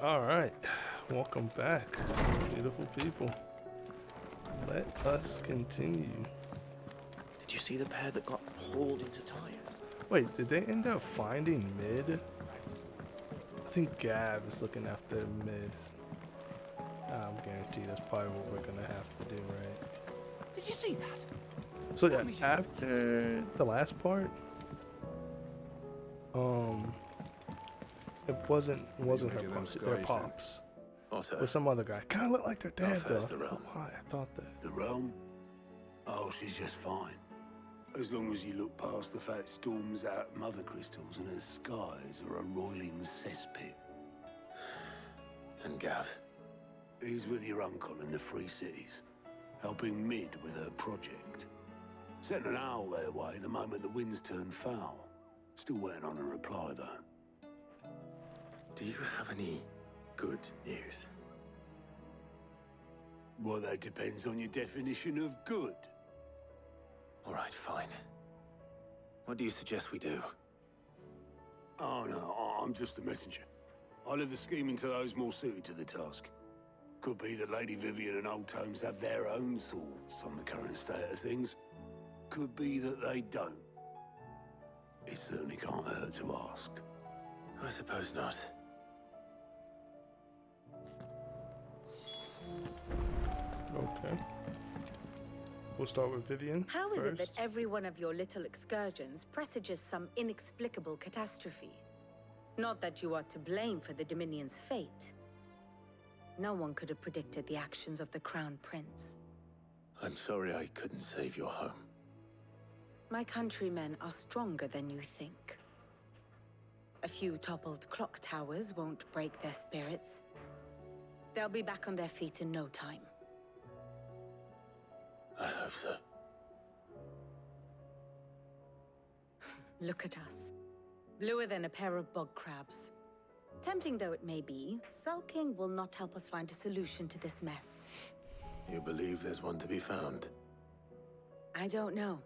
Alright, welcome back, beautiful people. Let us continue. Did you see the pair that got hauled into tires? Wait, did they end up finding Mid? I think Gab is looking after Mid. I'm guaranteed that's probably what we're gonna have to do, right? Did you see that? So yeah, after the last part, it wasn't her pops, their pops. Otto. With some other guy. Kinda look like their dad though. The realm. Why? I thought that. The realm? Oh, she's just fine. As long as you look past the fat storms out mother crystals and her skies are a roiling cesspit. And Gav? He's with your uncle in the Free Cities, helping Mid with her project. Sent an owl their way the moment the winds turned foul. Still waiting on a reply though. Do you have any good news? Well, that depends on your definition of good. All right, fine. What do you suggest we do? Oh no, I'm just a messenger. I leave the scheming to those more suited to the task. Could be that Lady Vivian and Old Tomes have their own thoughts on the current state of things. Could be that they don't. It certainly can't hurt to ask. I suppose not. Okay. We'll start with Vivian. How is it that first. every one of your little excursions presages some inexplicable catastrophe? Not that you are to blame for the Dominion's fate. No one could have predicted the actions of the Crown Prince. I'm sorry I couldn't save your home. My countrymen are stronger than you think. A few toppled clock towers won't break their spirits. They'll be back on their feet in no time. I hope so. Look at us. Bluer than a pair of bog crabs. Tempting though it may be, sulking will not help us find a solution to this mess. You believe there's one to be found? I don't know.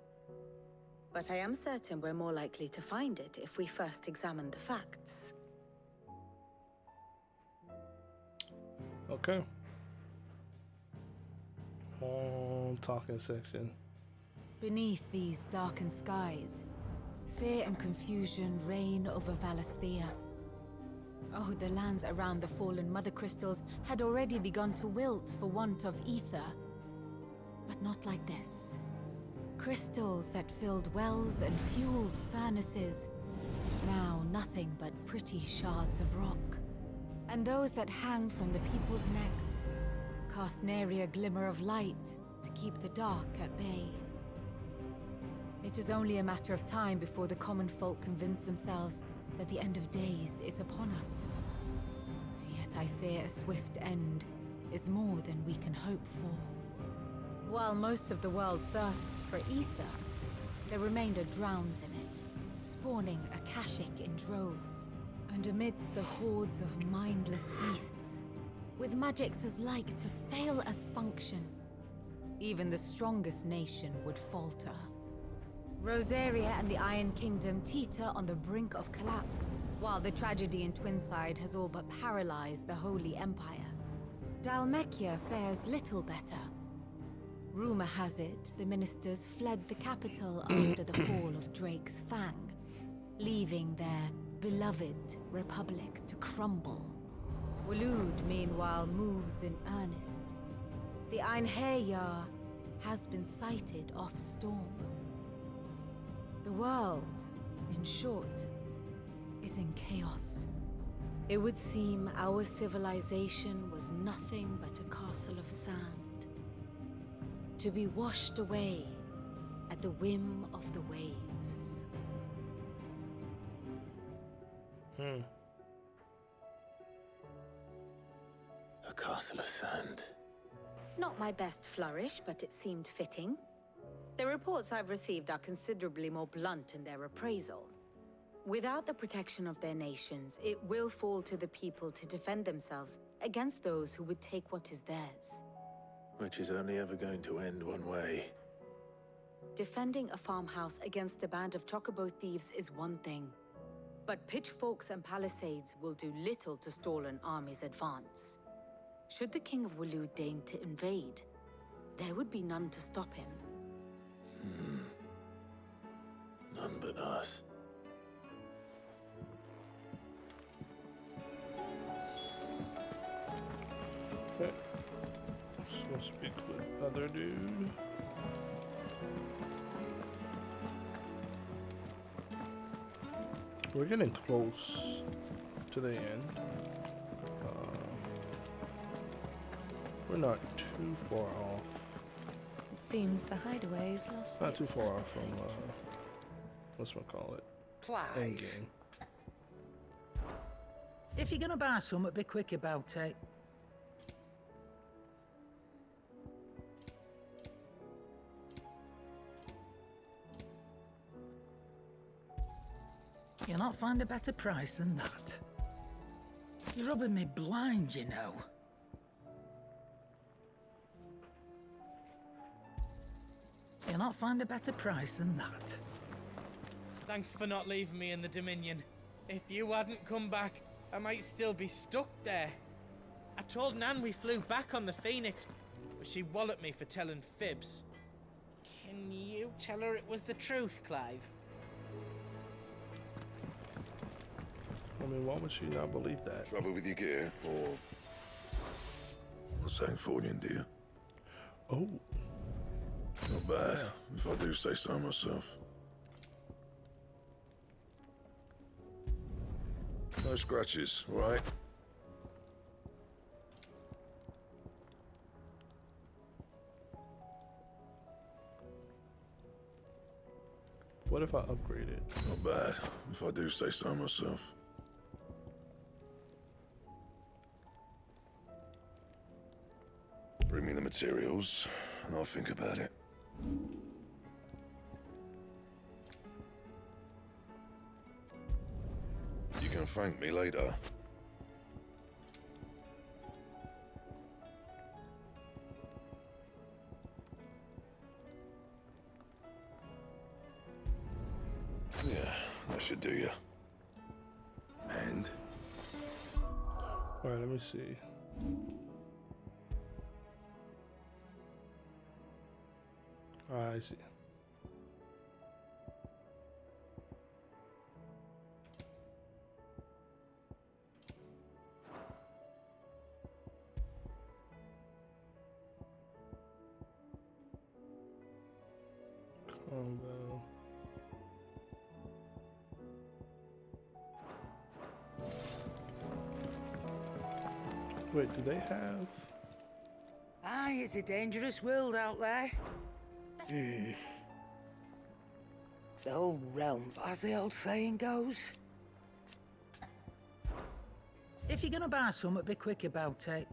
But I am certain we're more likely to find it if we first examine the facts. Okay. Whole talking section. Beneath these darkened skies, fear and confusion reign over Valisthea. Oh, the lands around the fallen mother crystals had already begun to wilt for want of ether. But not like this. Crystals that filled wells and fueled furnaces. Now nothing but pretty shards of rock. And those that hang from the people's necks cast nary a glimmer of light to keep the dark at bay. It is only a matter of time before the common folk convince themselves that the end of days is upon us. Yet I fear a swift end is more than we can hope for. While most of the world thirsts for ether, the remainder drowns in it, spawning Akashic in droves. And amidst the hordes of mindless beasts, with magics as like to fail as function, even the strongest nation would falter. Rosaria and the Iron Kingdom teeter on the brink of collapse, while the tragedy in Twinside has all but paralyzed the Holy Empire. Dalmekia fares little better. Rumor has it the ministers fled the capital after the fall of Drake's Fang, leaving their beloved republic to crumble. Waloed, meanwhile, moves in earnest. The Einherjar has been sighted off-storm. The world, in short, is in chaos. It would seem our civilization was nothing but a castle of sand, to be washed away at the whim of the waves. A castle of sand. Not my best flourish, but it seemed fitting. The reports I've received are considerably more blunt in their appraisal. Without the protection of their nations, it will fall to the people to defend themselves against those who would take what is theirs. Which is only ever going to end one way. Defending a farmhouse against a band of chocobo thieves is one thing. But pitchforks and palisades will do little to stall an army's advance. Should the King of Wulu deign to invade, there would be none to stop him. None but us. Okay. Let's go speak with other dude. We're getting close to the end. We're not too far off. It seems the hideaway is lost. Not too far off from whatchamacallit, Clive, endgame. if you're gonna buy something, be quick about it. You'll not find a better price than that. You're rubbing me blind, you know. You'll not find a better price than that. Thanks for not leaving me in the Dominion. If you hadn't come back, I might still be stuck there. I told Nan we flew back on the Phoenix, but she walloped me for telling fibs. Can you tell her it was the truth, Clive? I mean, why would she not believe that? Trouble with your gear, or Sangfornian, dear? Oh, Not bad, if I do say so myself. No scratches, right? what if I upgrade it? Not bad, if I do say so myself. Bring me the materials, and I'll think about it. You can thank me later. Yeah, that should do you. And? Alright, let me see. I see. Combo. Wait, do they have? Aye, it's a dangerous world out there. The whole realm, as the old saying goes. If you're gonna buy something, be quick about it.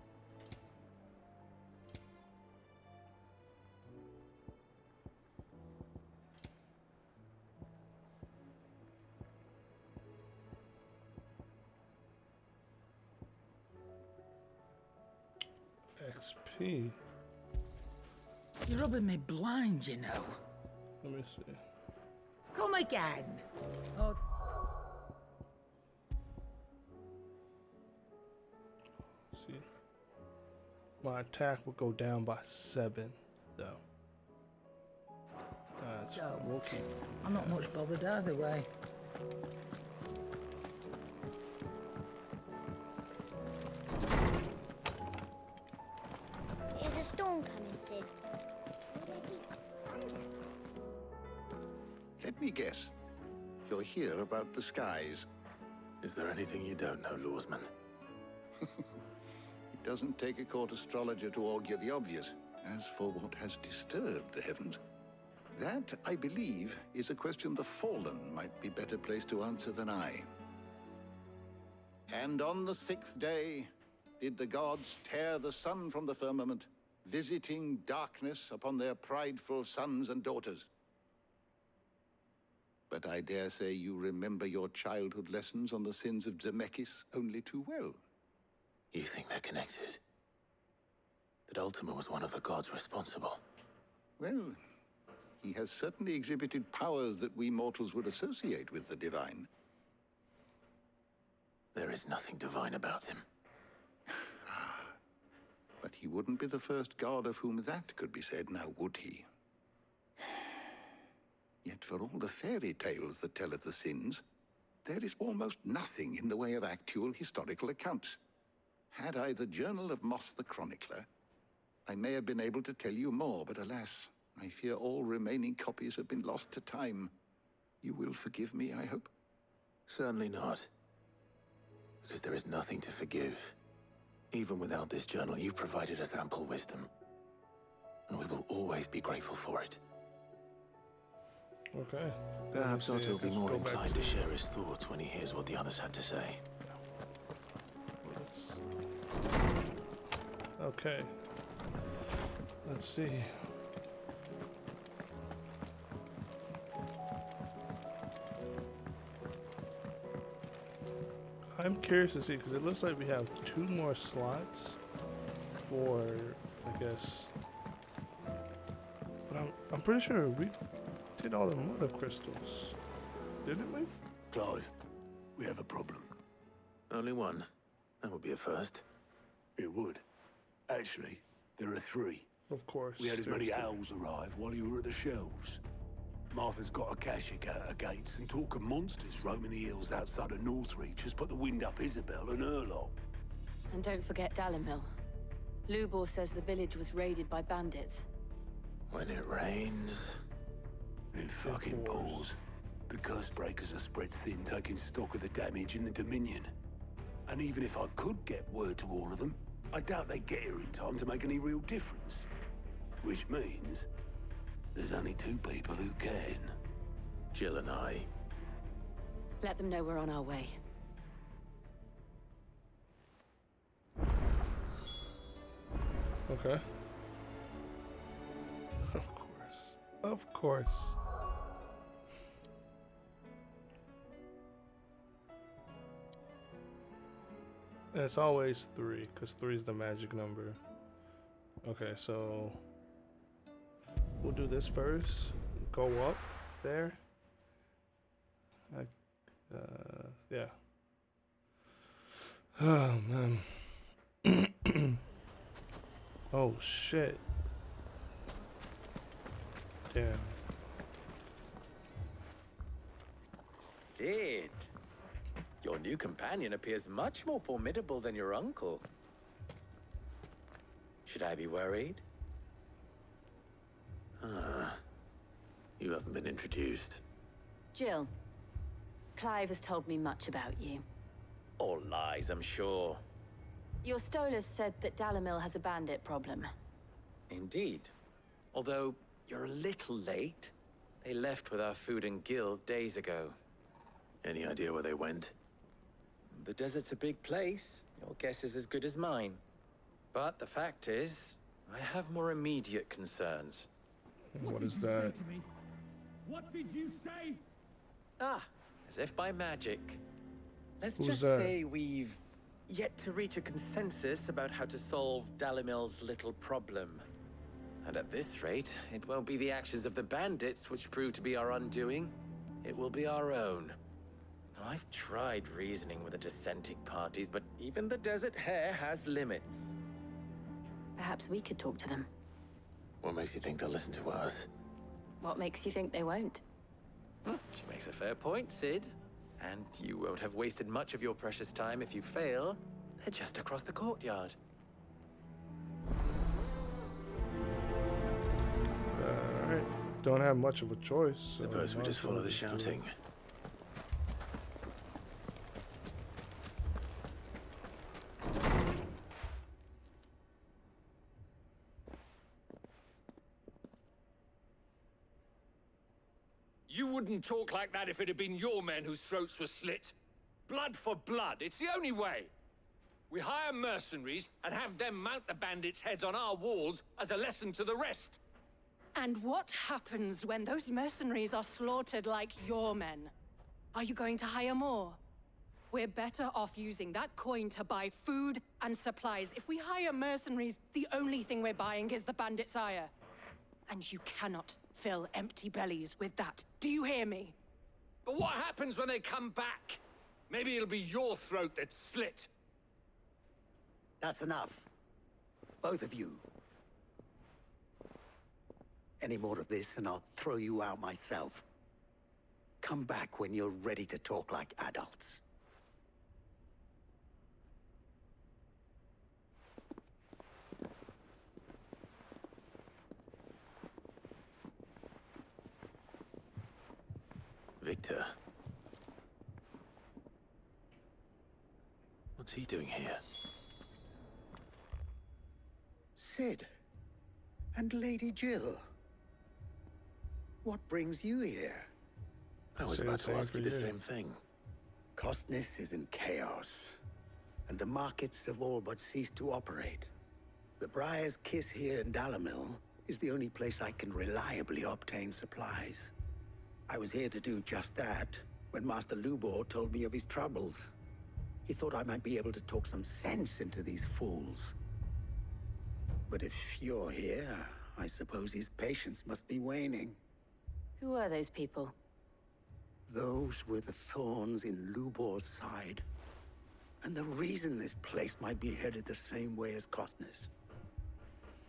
XP. You're rubbing me blind, you know. Let me see. Come again. Oh, See. My attack will go down by 7, though. We'll don't. keep. I'm not much bothered either way. Is a storm coming soon? Will there be thunder? Let me guess. You're here about the skies. Is there anything you don't know, Lawsman? It doesn't take a court astrologer to augur the obvious. As for what has disturbed the heavens, that, I believe, is a question the Fallen might be better placed to answer than I. And on the 6th day, did the gods tear the sun from the firmament, visiting darkness upon their prideful sons and daughters. But I dare say you remember your childhood lessons on the sins of Zemeckis only too well. You think they're connected? That Ultima was one of the gods responsible? Well, he has certainly exhibited powers that we mortals would associate with the divine. There is nothing divine about him. But he wouldn't be the first god of whom that could be said, now would he? Yet for all the fairy tales that tell of the sins, there is almost nothing in the way of actual historical accounts. Had I the Journal of Moss the Chronicler, I may have been able to tell you more, but alas, I fear all remaining copies have been lost to time. You will forgive me, I hope? Certainly not. Because there is nothing to forgive. Even without this journal, you've provided us ample wisdom. And we will always be grateful for it. Okay. Perhaps Otto will be more Go back inclined to share his thoughts when he hears what the others had to say. Okay. Let's see. I'm curious to see because it looks like we have 2 more slots for, I guess. But I'm pretty sure we did all the mother crystals, didn't we? Clive, we have a problem. Only one. That would be a first. It would. Actually, there are 3. Of course. We had as many seriously. owls arrive while you were at the shelves. Martha's got a Akashic at her gates, and talk of monsters roaming the hills outside of Northreach has put the wind up Isabel and her lot. And don't forget Dalimil. Lubor says the village was raided by bandits. When it rains... It fucking pours. The curse breakers are spread thin, taking stock of the damage in the Dominion. And even if I could get word to all of them, I doubt they'd get here in time to make any real difference. Which means there's only 2 people who can. Jill and I. Let them know we're on our way. Okay. Of course. Of course. And it's always 3, because 3 is the magic number. Okay, so we'll do this first. Go up there. Yeah. Oh, man. Oh, shit. Damn. Sid. Your new companion appears much more formidable than your uncle. Should I be worried? You haven't been introduced. Jill, Clive has told me much about you. All lies, I'm sure. Your Stolas said that Dalimil has a bandit problem. Indeed. Although, you're a little late. They left with our food and guild days ago. Any idea where they went? The desert's a big place. Your guess is as good as mine. But the fact is, I have more immediate concerns. What is that? What did you say? Ah, as if by magic. Let's Who's just that? say we've yet to reach a consensus about how to solve Dalimil's little problem. And at this rate, it won't be the actions of the bandits which prove to be our undoing. It will be our own. I've tried reasoning with the dissenting parties, but even the Desert Hare has limits. Perhaps we could talk to them. What makes you think they'll listen to us? What makes you think they won't? She makes a fair point, Sid. And you won't have wasted much of your precious time if you fail. They're just across the courtyard. Alright. Don't have much of a choice. So Suppose we might just as well follow the just do it. shouting. You wouldn't talk like that if it had been your men whose throats were slit. Blood for blood, it's the only way. We hire mercenaries and have them mount the bandits' heads on our walls as a lesson to the rest. And what happens when those mercenaries are slaughtered like your men? Are you going to hire more? We're better off using that coin to buy food and supplies. If we hire mercenaries, the only thing we're buying is the bandit's ire. And you cannot fill empty bellies with that. Do you hear me? But what happens when they come back? Maybe it'll be your throat that's slit. That's enough. Both of you. Any more of this and I'll throw you out myself. Come back when you're ready to talk like adults. Victor. What's he doing here? Sid. And Lady Jill. What brings you here? I was about to ask you the same thing. Costness is in chaos, and the markets have all but ceased to operate. The Briar's Kiss here in Dalimil is the only place I can reliably obtain supplies. I was here to do just that when Master Lubor told me of his troubles. He thought I might be able to talk some sense into these fools. But if you're here, I suppose his patience must be waning. Who are those people? Those were the thorns in Lubor's side. And the reason this place might be headed the same way as Costness.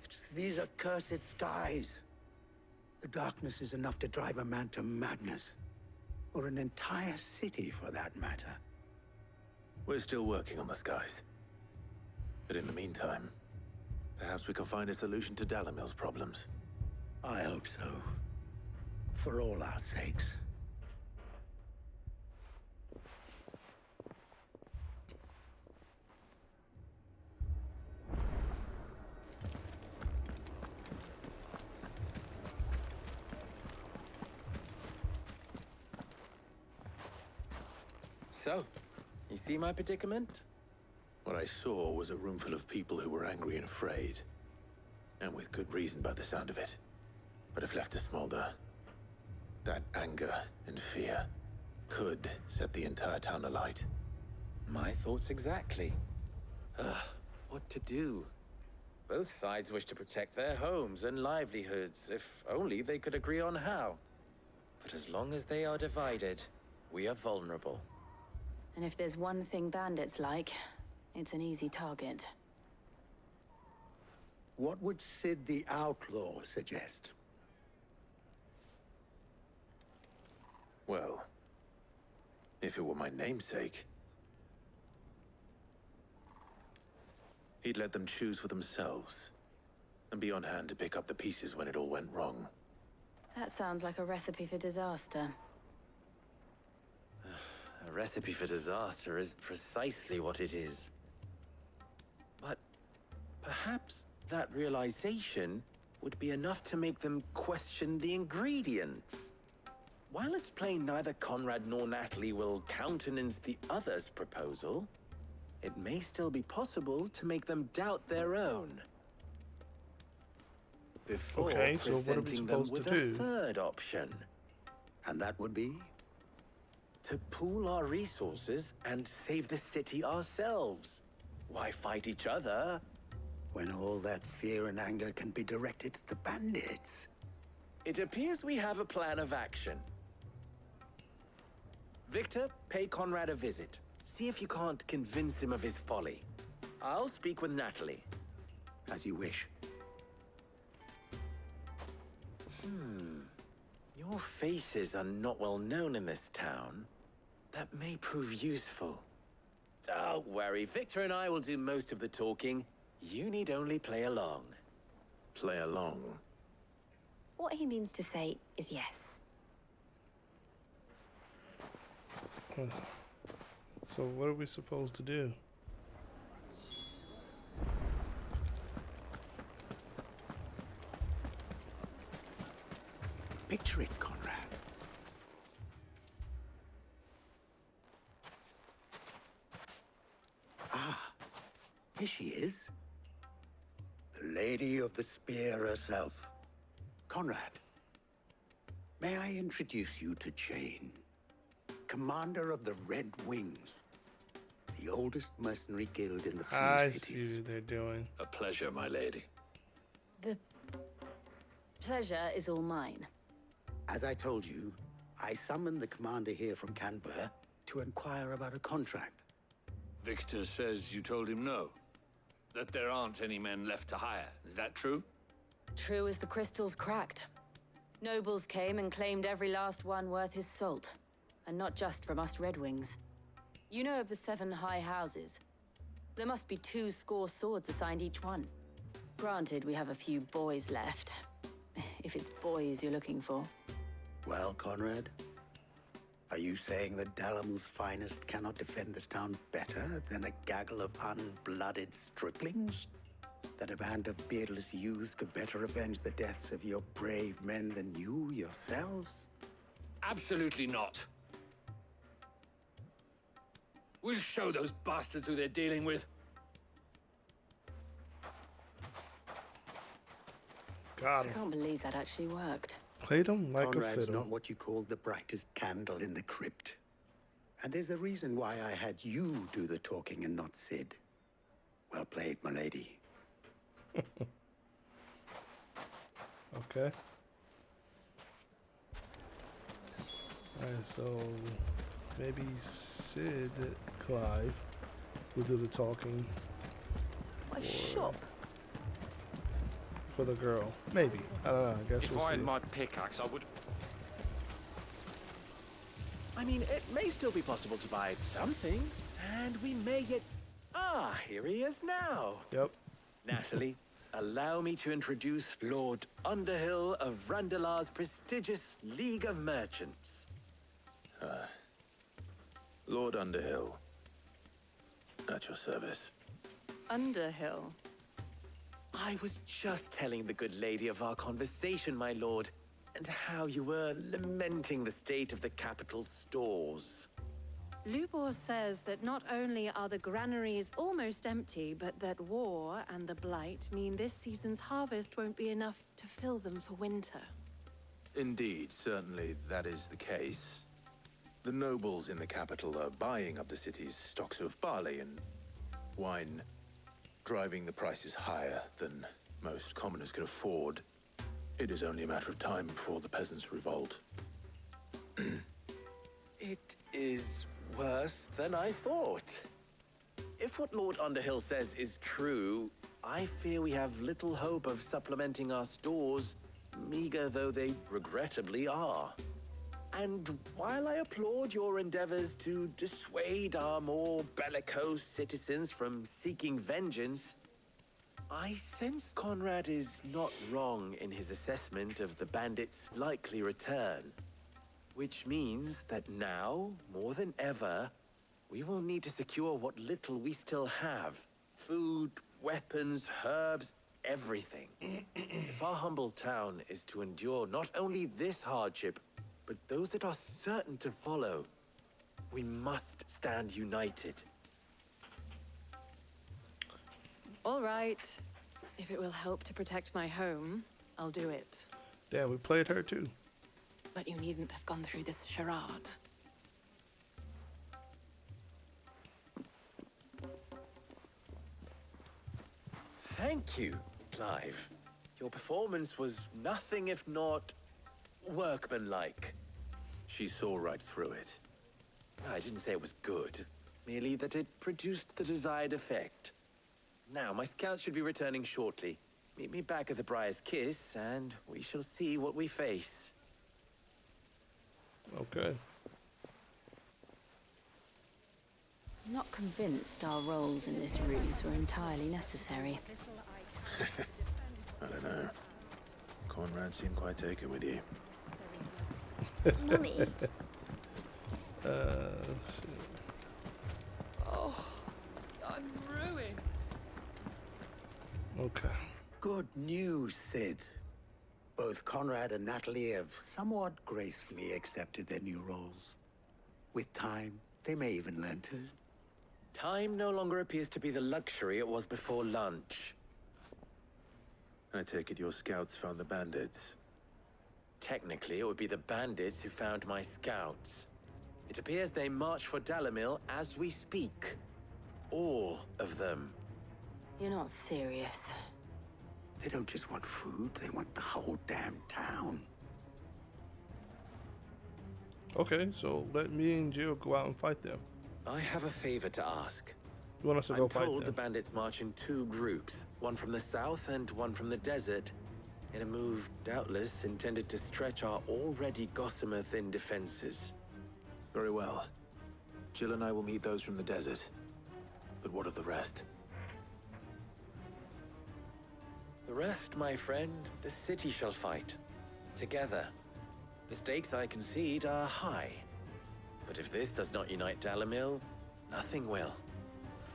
It's these accursed skies. The darkness is enough to drive a man to madness. Or an entire city, for that matter. We're still working on the skies. But in the meantime, perhaps we can find a solution to Dalimil's problems. I hope so. For all our sakes. So, you see my predicament? What I saw was a room full of people who were angry and afraid. And with good reason by the sound of it. But if left to smolder, that anger and fear could set the entire town alight. My thoughts exactly. What to do? Both sides wish to protect their homes and livelihoods, if only they could agree on how. But as long as they are divided, we are vulnerable. And if there's one thing bandits like, it's an easy target. What would Sid the Outlaw suggest? Well, if it were my namesake, he'd let them choose for themselves and be on hand to pick up the pieces when it all went wrong. That sounds like a recipe for disaster. A recipe for disaster is precisely what it is. But perhaps that realization would be enough to make them question the ingredients. While it's plain neither Conrad nor Natalie will countenance the other's proposal, it may still be possible to make them doubt their own. Before presenting them with a third option. And that would be? To pool our resources and save the city ourselves. Why fight each other? When all that fear and anger can be directed at the bandits. It appears we have a plan of action. Victor, pay Conrad a visit. See if you can't convince him of his folly. I'll speak with Natalie. As you wish. Your faces are not well known in this town. That may prove useful. Don't worry, Victor and I will do most of the talking. You need only play along. Play along? What he means to say is yes. So what are we supposed to do? Picture it, Conrad. Here she is. The Lady of the Spear herself. Conrad, may I introduce you to Jane, commander of the Red Wings, the oldest mercenary guild in the Free Cities. I see what they're doing. A pleasure, my lady. The pleasure is all mine. As I told you, I summoned the commander here from Canver to inquire about a contract. Victor says you told him no. That there aren't any men left to hire. Is that true? True as the crystals cracked. Nobles came and claimed every last one worth his salt. And not just from us Red Wings. You know of the 7 high houses. There must be 2 swords assigned each one. Granted, we have a few boys left. If it's boys you're looking for. Well, Conrad, are you saying that Dalamel's finest cannot defend this town better than a gaggle of unblooded striplings? That a band of beardless youths could better avenge the deaths of your brave men than you yourselves? Absolutely not. We'll show those bastards who they're dealing with. Got I him. can't believe that actually worked. Played him like a Conrad's fiddle. not what you call the brightest candle in the crypt. And there's a reason why I had you do the talking and not Sid. Well played, milady. Okay. Alright, so maybe Sid, Clive, will do the talking. My shop. For the girl. Maybe. I don't know. I guess If we'll I see. had my pickaxe, I would... I mean, it may still be possible to buy something, and we may yet... Ah, here he is now. Yep. Natalie, allow me to introduce Lord Underhill of Randalar's prestigious League of Merchants. Lord Underhill. At your service. Underhill. I was just telling the good lady of our conversation, my lord, and how you were lamenting the state of the capital's stores. Lubor says that not only are the granaries almost empty, but that war and the Blight mean this season's harvest won't be enough to fill them for winter. Indeed, certainly that is the case. The nobles in the capital are buying up the city's stocks of barley and wine, driving the prices higher than most commoners can afford. It is only a matter of time before the peasants revolt. It is worse than I thought. If what Lord Underhill says is true, I fear we have little hope of supplementing our stores, meager though they regrettably are. And while I applaud your endeavors to dissuade our more bellicose citizens from seeking vengeance, I sense Conrad is not wrong in his assessment of the bandits' likely return. Which means that now, more than ever, we will need to secure what little we still have. Food, weapons, herbs, everything. If our humble town is to endure not only this hardship, but those that are certain to follow, we must stand united. All right. If it will help to protect my home, I'll do it. Damn, we played her too. But you needn't have gone through this charade. Thank you, Clive. Your performance was nothing if not workmanlike. She saw right through it. I didn't say it was good, merely that it produced the desired effect. Now, my scouts should be returning shortly. Meet me back at the Briar's Kiss, and we shall see what we face. Okay. I'm not convinced our roles in this ruse were entirely necessary. I don't know. Conrad seemed quite taken with you. Mummy. Oh, I'm ruined. Okay. Good news, Sid. Both Conrad and Natalie have somewhat gracefully accepted their new roles. With time, they may even learn to. Time no longer appears to be the luxury it was before lunch. I take it your scouts found the bandits. Technically, it would be the bandits who found my scouts. It appears they march for Dalimil as we speak. All of them. You're not serious. They don't just want food, they want the whole damn town. Okay, so let me and Jill go out and fight them. I have a favor to ask. You want us to go fight them? I'm told the bandits march in 2 groups, one from the south and one from the desert, in a move doubtless intended to stretch our already gossamer-thin defenses. Very well. Jill and I will meet those from the desert. But what of the rest? The rest, my friend, the city shall fight. Together. The stakes, I concede, are high. But if this does not unite Dalimil, nothing will.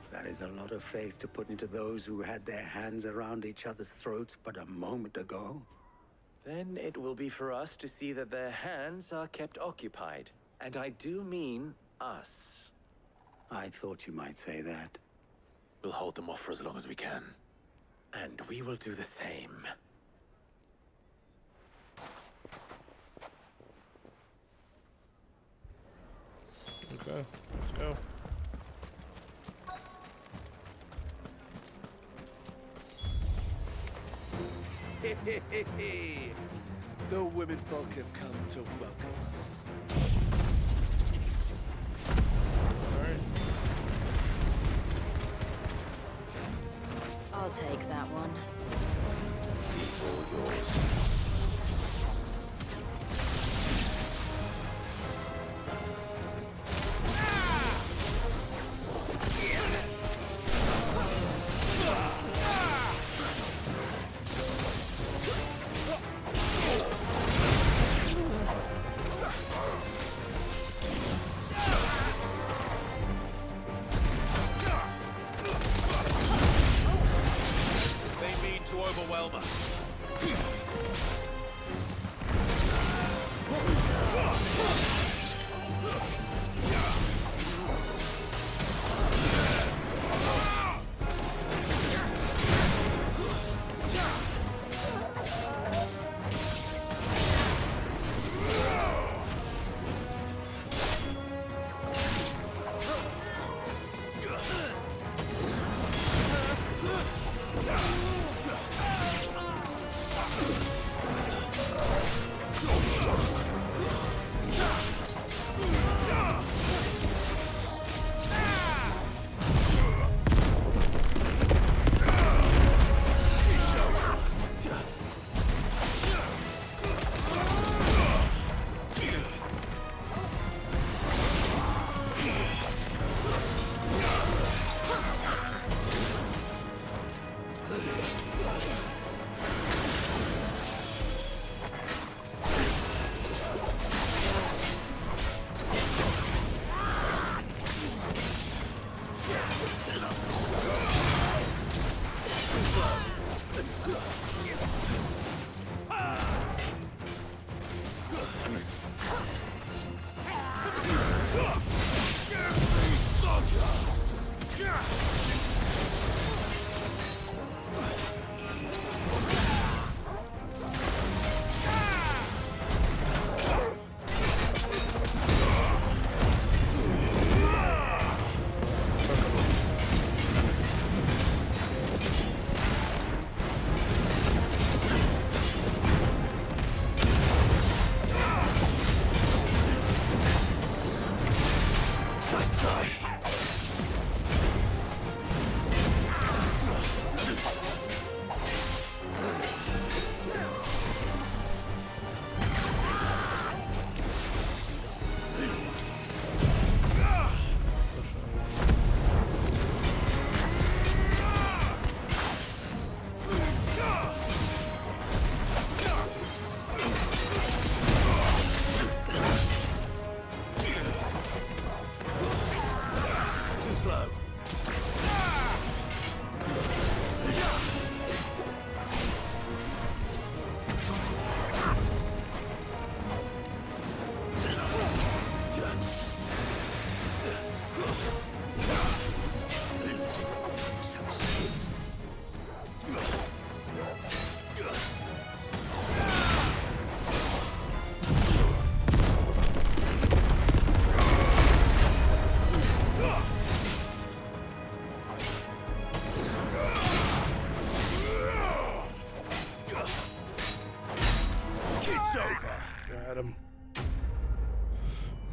That is a lot of faith to put into those who had their hands around each other's throats but a moment ago. Then it will be for us to see that their hands are kept occupied. And I do mean us. I thought you might say that. We'll hold them off for as long as we can. And we will do the same. Okay, let's go. The women folk have come to welcome us. I'll take that one. It's all yours. Overwhelm us.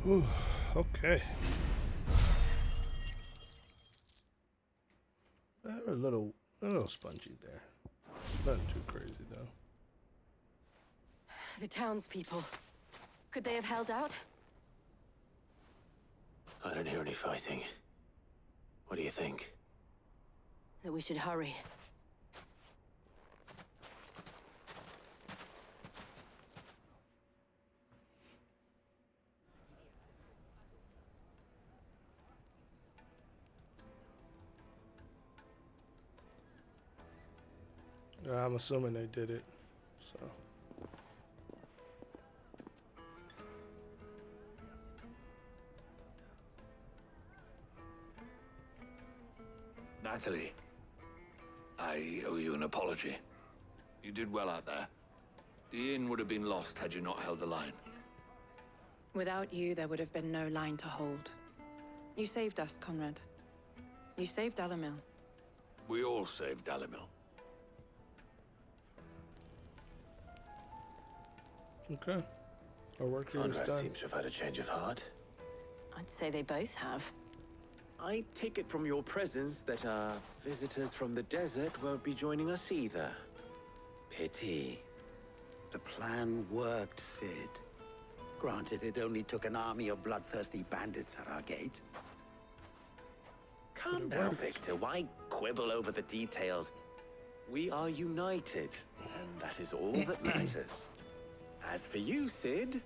Whew, okay. A little spongy there. Nothing too crazy though. The townspeople. Could they have held out? I don't hear any fighting. What do you think? That we should hurry. I'm assuming they did it, so. Natalie, I owe you an apology. You did well out there. The inn would have been lost had you not held the line. Without you, there would have been no line to hold. You saved us, Conrad. You saved Dalimil. We all saved Dalimil. Okay. Our work here is Conrad done. seems to have had a change of heart. I'd say they both have. I take it from your presence that our visitors from the desert won't be joining us either. Pity. The plan worked, Sid. Granted, it only took an army of bloodthirsty bandits at our gate. Calm down, Victor. Why quibble over the details? We are united, and that is all that matters. As for you, Sid,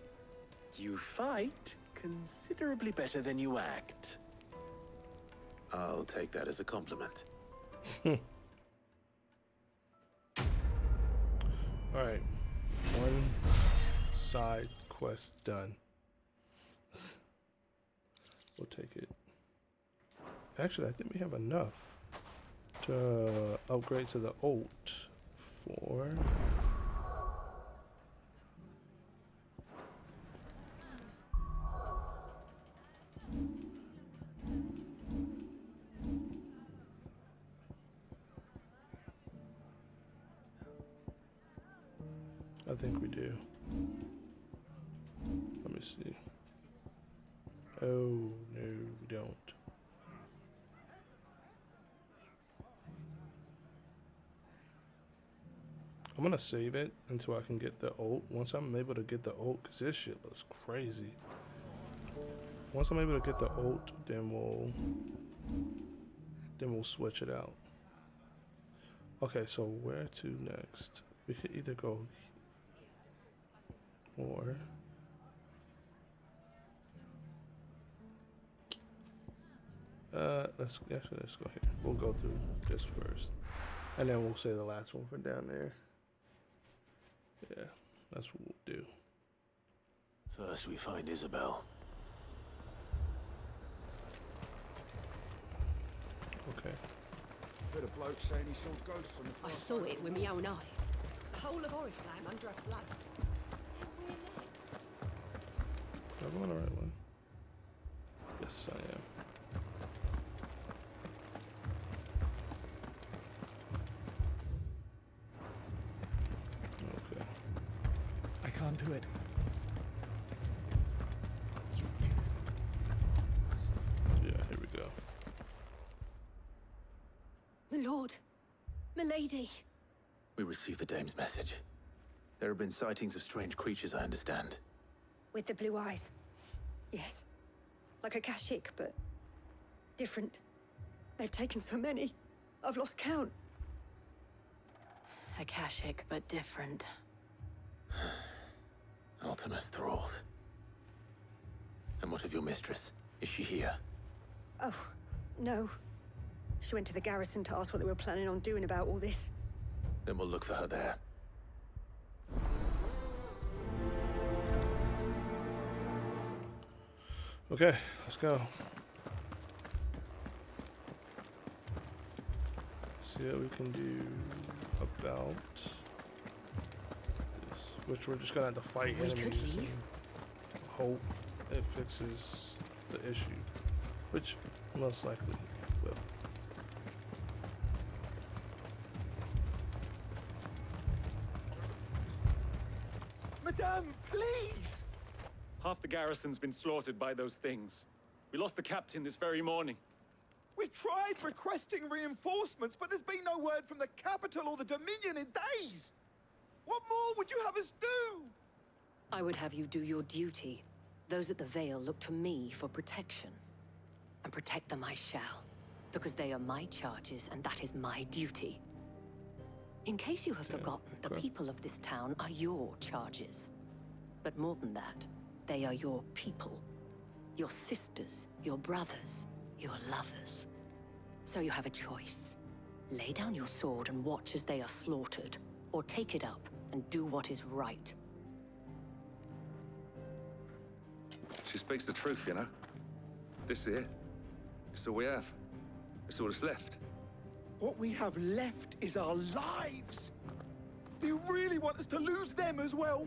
you fight considerably better than you act. I'll take that as a compliment. Alright. One side quest done. We'll take it. Actually, I think we have enough to upgrade to the ult for... I think we do. Let me see. Oh, no, we don't. I'm gonna save it until I can get the ult. Once I'm able to get the ult, because this shit looks crazy. Once I'm able to get the ult, then we'll switch it out. Okay, so where to next? We could either go or let's go here. We'll go through this first, and then we'll say the last one for down there. Yeah, that's what we'll do. First, we find Isabel. Okay. Heard a bloke saying he saw ghosts on the I saw it with my own eyes. The whole of Oriflamme under a flood. Am I going the right one? Yes, I am. Okay. I can't do it. Yeah, here we go. My lord, my lady. We received the dame's message. There have been sightings of strange creatures, I understand. With the blue eyes. Yes. Like a Kashik, but different. They've taken so many. I've lost count. Akashic, but different. Ultimus thralls. And what of your mistress? Is she here? Oh, no. She went to the garrison to ask what they were planning on doing about all this. Then we'll look for her there. Okay, let's go. See what we can do about this, which we're just gonna have to fight We could enemies leave. and hope it fixes the issue, which most likely will. Madame, please! Half the garrison's been slaughtered by those things. We lost the captain this very morning. We've tried requesting reinforcements, but there's been no word from the capital or the Dominion in days! What more would you have us do? I would have you do your duty. Those at the Vale look to me for protection. And protect them I shall. Because they are my charges, and that is my duty. In case you have forgotten, the people of this town are your charges. But more than that, they are your people. Your sisters, your brothers, your lovers. So you have a choice. Lay down your sword and watch as they are slaughtered, or take it up and do what is right. She speaks the truth, you know. This here, it's all we have. It's all that's left. What we have left is our lives! Do you really want us to lose them as well?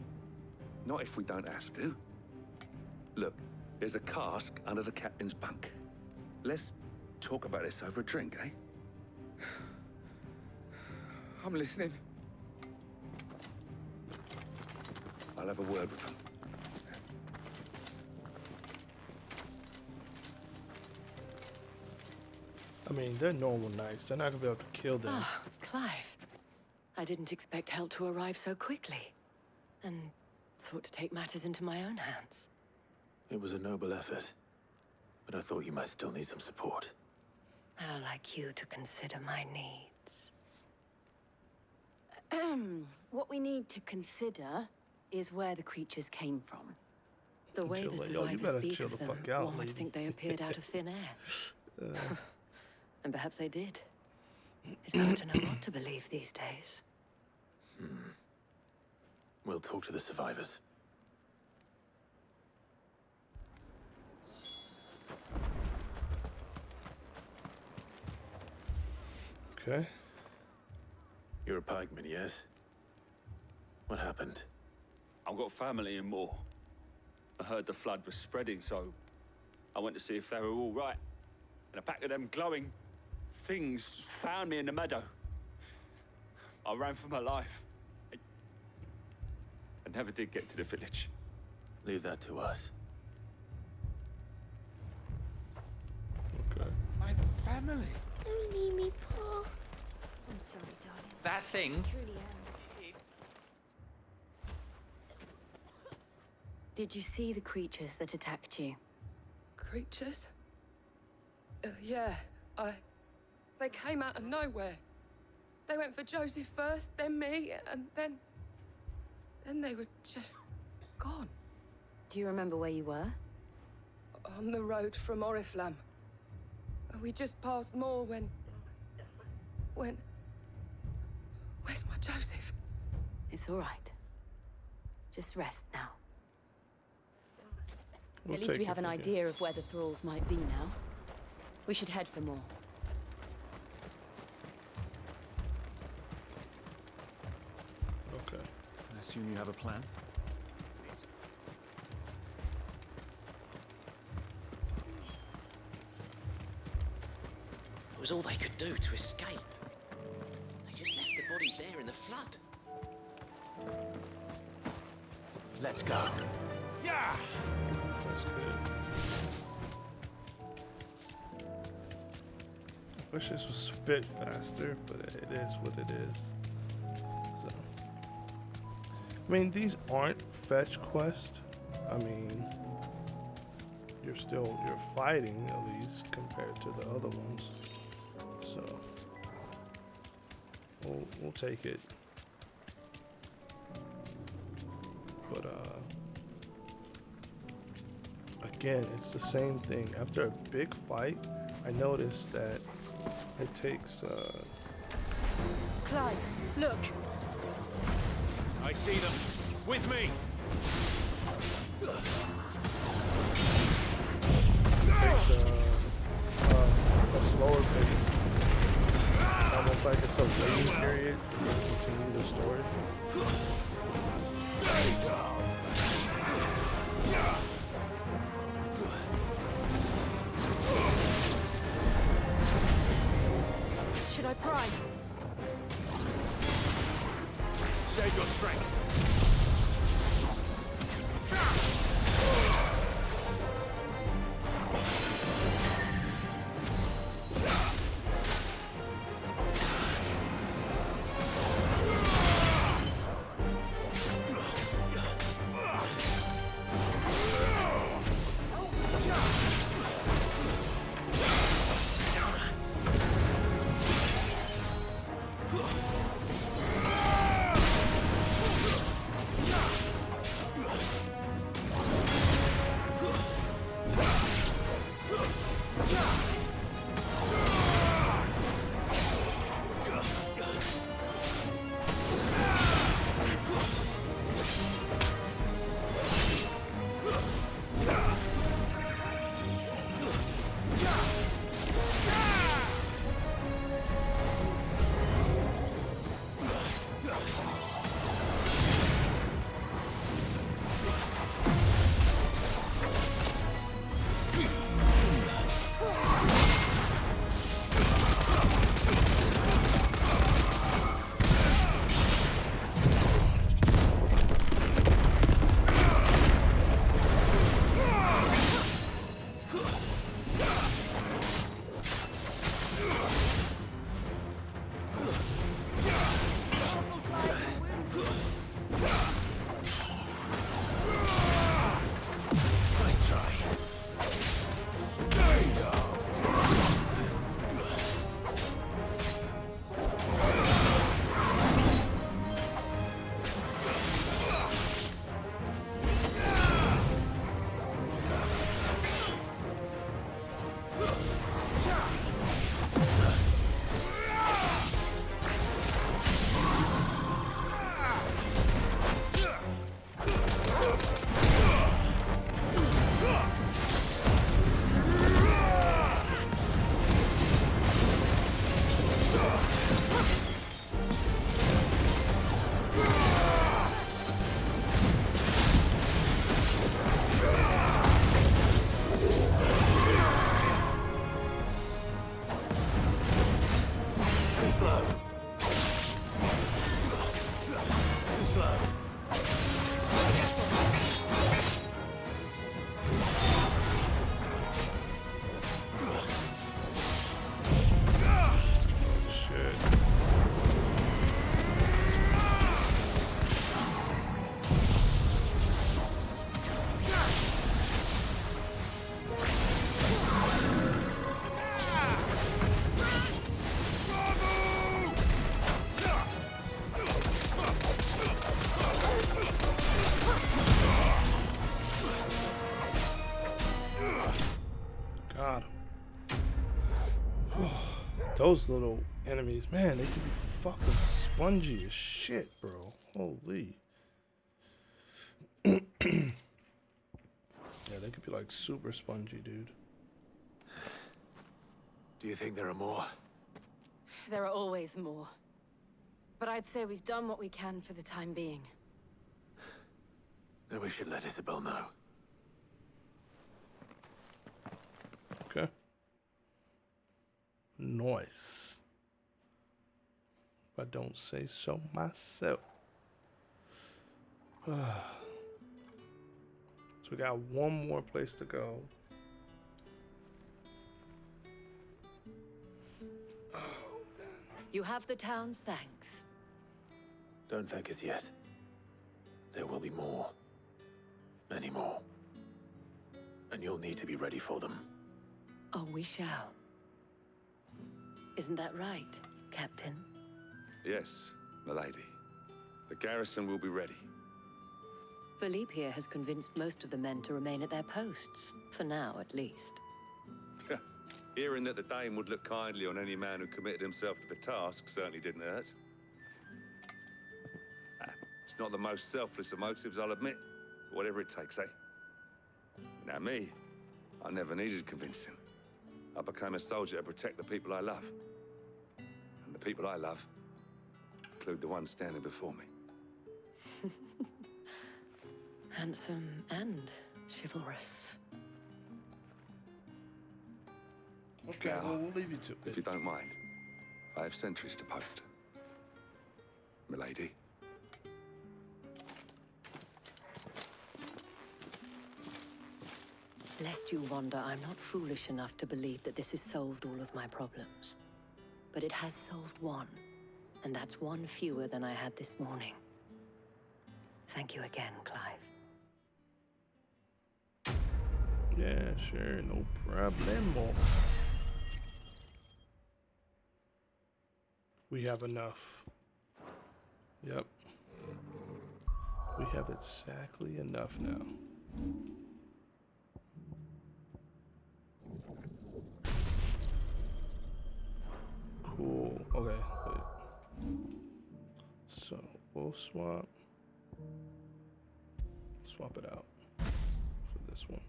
Not if we don't have to. Look, there's a cask under the captain's bunk. Let's talk about this over a drink, eh? I'm listening. I'll have a word with him. I mean, they're normal knights. They're not gonna be able to kill them. Ah, Clive. I didn't expect help to arrive so quickly. And sought to take matters into my own hands. It was a noble effort, but I thought you might still need some support. How like you to consider my needs. What we need to consider is where the creatures came from. The way the survivors speak of them, one would think they appeared out of thin air. And perhaps they did. It's hard to know what to believe these days. We'll talk to the survivors. Okay. You're a pikeman, yes? What happened? I've got family in Moor. I heard the flood was spreading, so I went to see if they were all right. And a pack of them glowing things found me in the meadow. I ran for my life. I never did get to the village. Leave that to us. Okay. My family. Don't leave me, Paul. I'm sorry, darling. That thing? I truly am. Did you see the creatures that attacked you? Creatures? Yeah, they came out of nowhere. They went for Joseph first, then me, and then they were just gone. Do you remember where you were? On the road from Oriflamme. We just passed Moor when... Where's my Joseph? It's all right. Just rest now. We'll At least take we it have an from here. idea of where the thralls might be now. We should head for more. Okay. I assume you have a plan? It was all they could do to escape. They just left the bodies there in the flood. Let's go. Yeah! That's good. I wish this was a bit faster, but it is what it is. So, I mean, these aren't fetch quests. I mean, you're fighting at least compared to the other ones. So we'll take it. But again, it's the same thing. After a big fight, I noticed that it takes Clive, look. I see them. With me. a slower pace. Almost like it's a waiting period for you to continue the story. Stay down! Should I prime? Save your strength. slow. Too slow. Got him. Those little enemies, man, they can be fucking spongy as shit, bro. Holy. Yeah, they could be like super spongy, dude. Do you think there are more? There are always more. But I'd say we've done what we can for the time being. Then we should let Isabel know. Okay. Nice. If I don't say so myself. So we got one more place to go. You have the town's thanks. Don't thank us yet. There will be more. Many more. And you'll need to be ready for them. Oh, we shall. Isn't that right, Captain? Yes, milady. The garrison will be ready. Philippe here has convinced most of the men to remain at their posts. For now, at least. Hearing that the Dane would look kindly on any man who committed himself to the task certainly didn't hurt. It's not the most selfless of motives, I'll admit. Whatever it takes, eh? Now me, I never needed convincing. I became a soldier to protect the people I love. And the people I love include the ones standing before me. Handsome and chivalrous. Okay, now, well, we'll leave you to it. If you don't mind, I have sentries to post. Milady. Lest you wonder, I'm not foolish enough to believe that this has solved all of my problems. But it has solved one, and that's one fewer than I had this morning. Thank you again, Clive. Yeah, sure, no problemo. We have enough. Yep. We have exactly enough now. Cool. Okay, wait. So we'll swap it out for this one.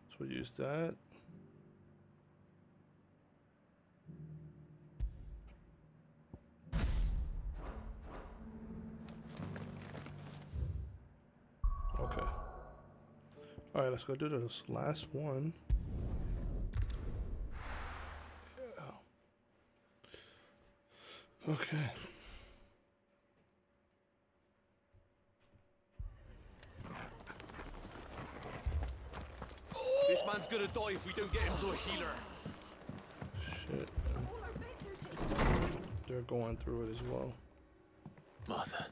So we'll use that. Okay. All right, let's go do this last one. Okay. This man's gonna die if we don't get him to a healer. Shit. They're going through it as well. Martha,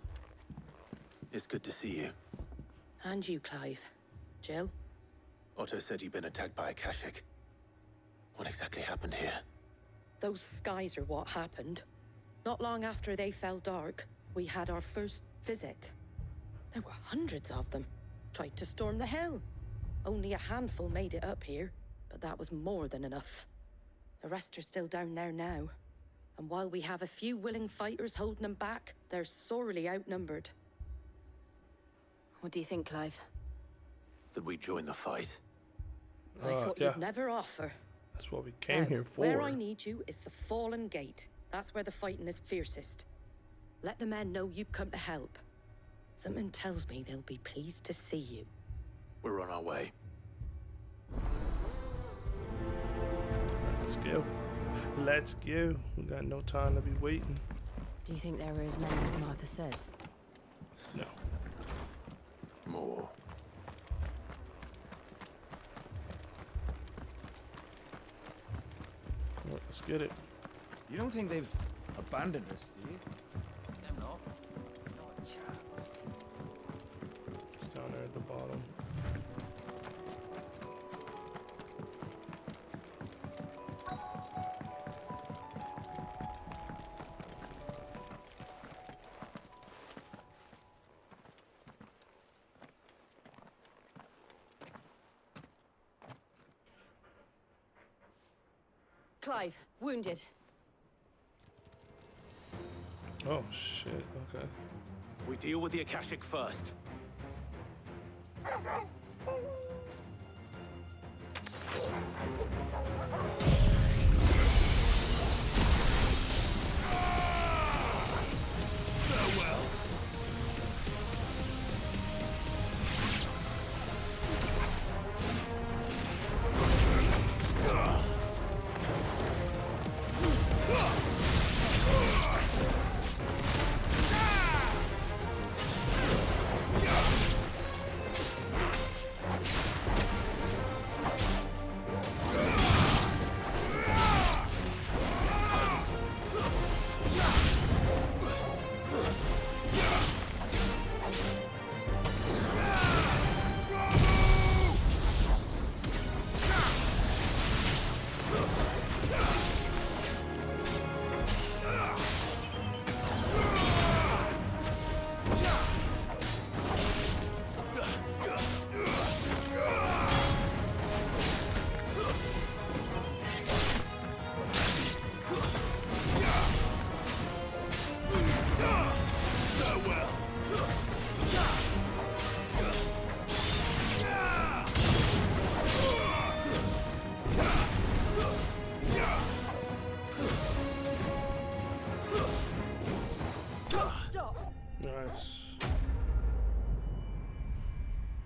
it's good to see you. And you, Clive. Jill? Otto said you'd been attacked by a Kashik. What exactly happened here? Those skies are what happened. Not long after they fell dark, we had our first visit. There were hundreds of them. Tried to storm the hill. Only a handful made it up here, but that was more than enough. The rest are still down there now. And while we have a few willing fighters holding them back, they're sorely outnumbered. What do you think, Clive? That we join the fight? I thought you'd never offer. That's what we came Now, here for. Where I need you is the Fallen Gate. That's where the fighting is fiercest. Let the men know you've come to help. Something tells me they'll be pleased to see you. We're on our way. Let's go. Let's go. We got no time to be waiting. Do you think there are as many as Martha says? No. More. Well, let's get it. You don't think they've abandoned us, do you? Them not. Not a chance. It's down there at the bottom. Clive, wounded. Oh shit, okay. We deal with the Akashic first. Farewell.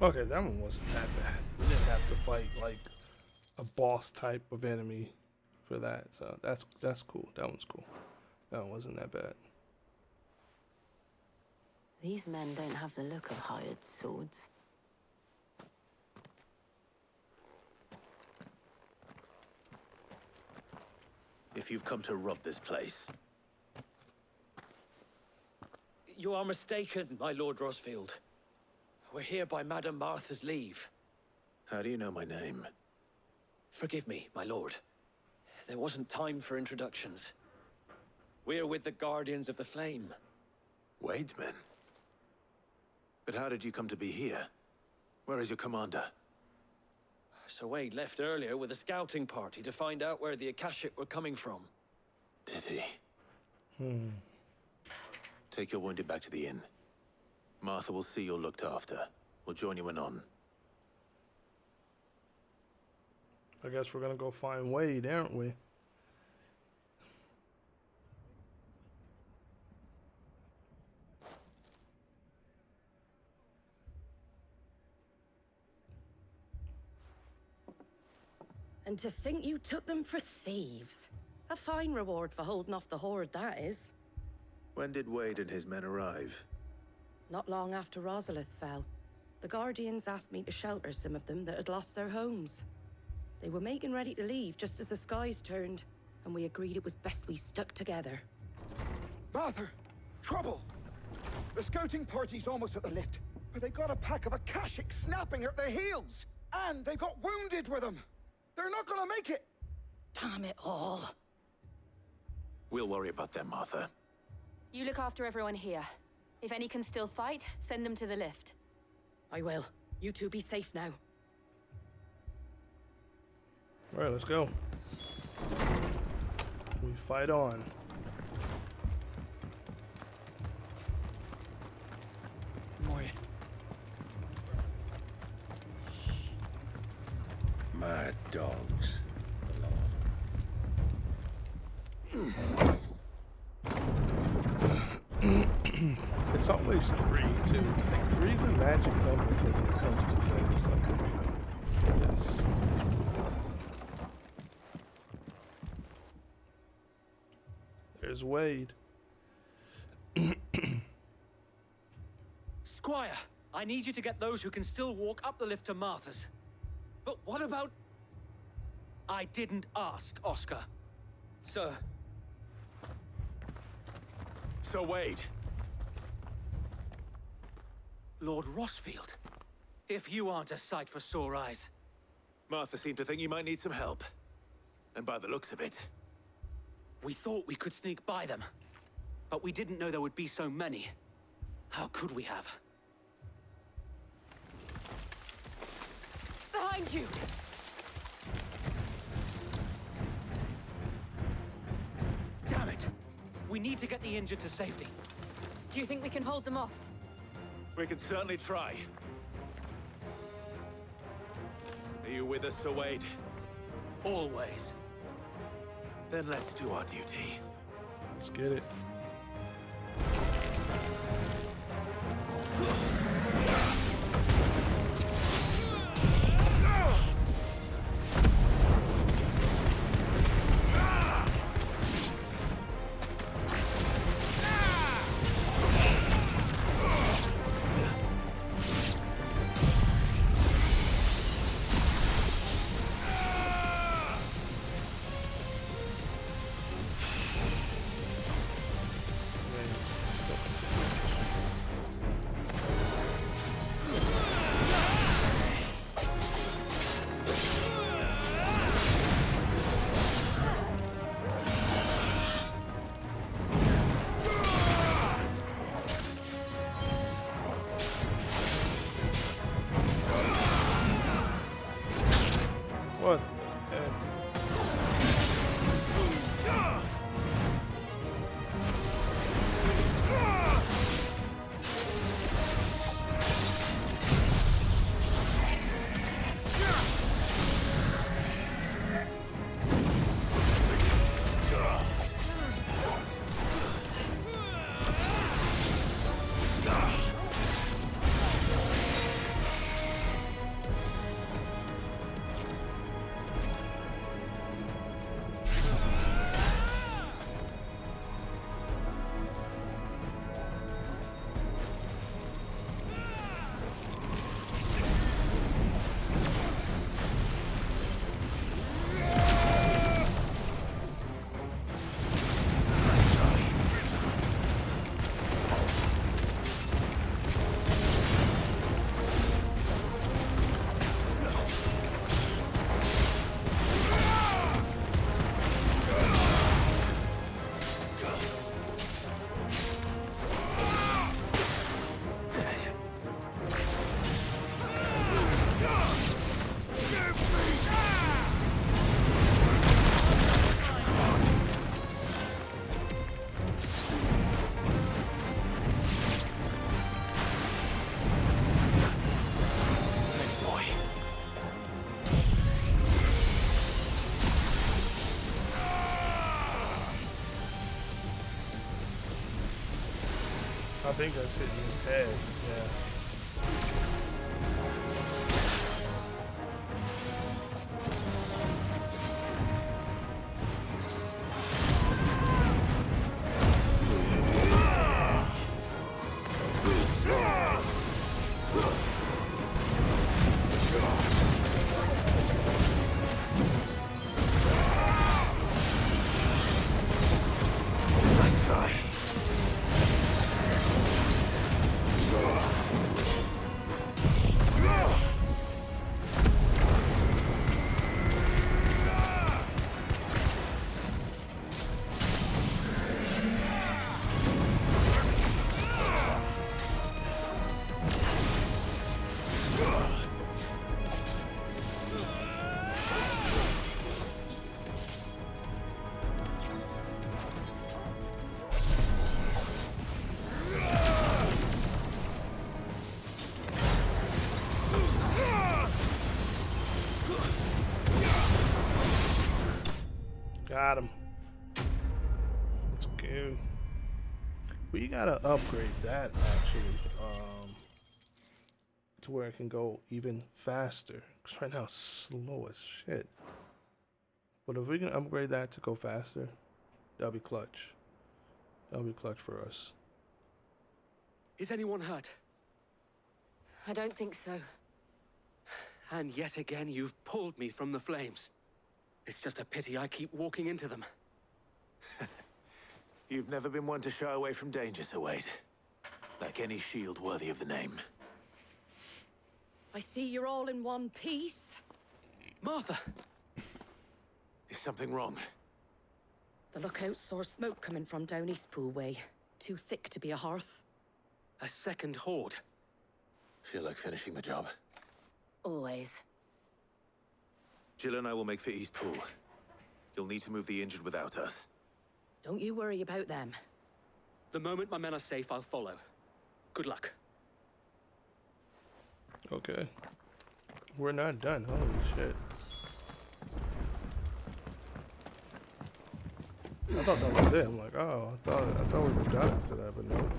Okay, that one wasn't that bad. We didn't have to fight like a boss type of enemy for that, so that's cool. That one's cool. That one wasn't that bad. These men don't have the look of hired swords. If you've come to rob this place, You are mistaken, my Lord Rosfield. We're here by Madame Martha's leave. how do you know my name? Forgive me, my lord. There wasn't time for introductions. We're with the Guardians of the Flame. Wade's men? But how did you come to be here? Where is your commander? Sir Wade left earlier with a scouting party to find out where the Akashic were coming from. Did he? Take your wounded back to the inn. Martha will see you're looked after. We'll join you anon. I guess we're gonna go find Wade, aren't we? And to think you took them for thieves. A fine reward for holding off the horde, that is. When did Wade and his men arrive? Not long after Rosalith fell, the Guardians asked me to shelter some of them that had lost their homes. They were making ready to leave just as the skies turned, and we agreed it was best we stuck together. Martha! Trouble! The scouting party's almost at the lift, but they got a pack of Akashic snapping at their heels! And they got wounded with them! They're not gonna make it! Damn it all. We'll worry about them, Martha. You look after everyone here. If any can still fight, send them to the lift. I will. You two be safe now. All right, let's go. We fight on. Boy. My dogs. It's always 3 too. Like, 3's a magic number for when it comes to games like this. Where's Wade? Squire, I need you to get those who can still walk up the lift to Martha's. But what about... I didn't ask, Oscar. Sir. So Wade. Lord Rossfield. If you aren't a sight for sore eyes. Martha seemed to think you might need some help. And by the looks of it... We thought we could sneak by them. But we didn't know there would be so many. How could we have? Behind you! Damn it! We need to get the injured to safety. Do you think we can hold them off? We can certainly try. Are you with us, Sir Wade? Always. Then let's do our duty. Let's get it. What? I think that's hitting his head, yeah. Got him. Let's go. We gotta upgrade that actually, to where it can go even faster. Cause right now it's slow as shit. But if we can upgrade that to go faster, that'll be clutch. That'll be clutch for us. Is anyone hurt? I don't think so. And yet again, you've pulled me from the flames. It's just a pity I keep walking into them. You've never been one to shy away from danger, Sir Wade. Like any shield worthy of the name. I see you're all in one piece. Martha! Is something wrong? The lookout saw smoke coming from down Eastpool way. Too thick to be a hearth. A second horde. Feel like finishing the job? Always. Jill and I will make for Eastpool. You'll need to move the injured without us. Don't you worry about them. The moment my men are safe, I'll follow. Good luck. Okay. We're not done. Holy shit. I thought that was it. I'm like, oh, I thought we were done after that, but no.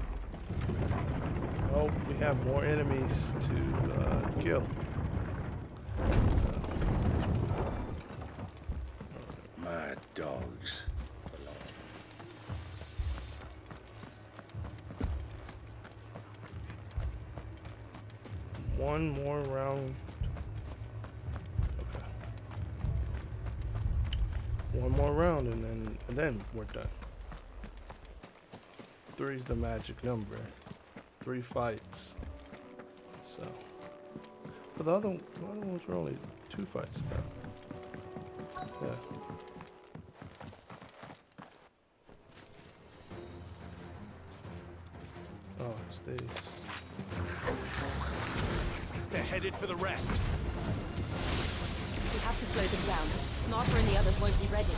Oh, we have more enemies to kill. So. My dogs. One more round. Okay. One more round and then we're done. 3 is the magic number. 3 fights. So. But the other ones were only 2 fights though. Yeah. Oh, it's these. They're headed for the rest. We have to slow them down. Martha and the others won't be ready.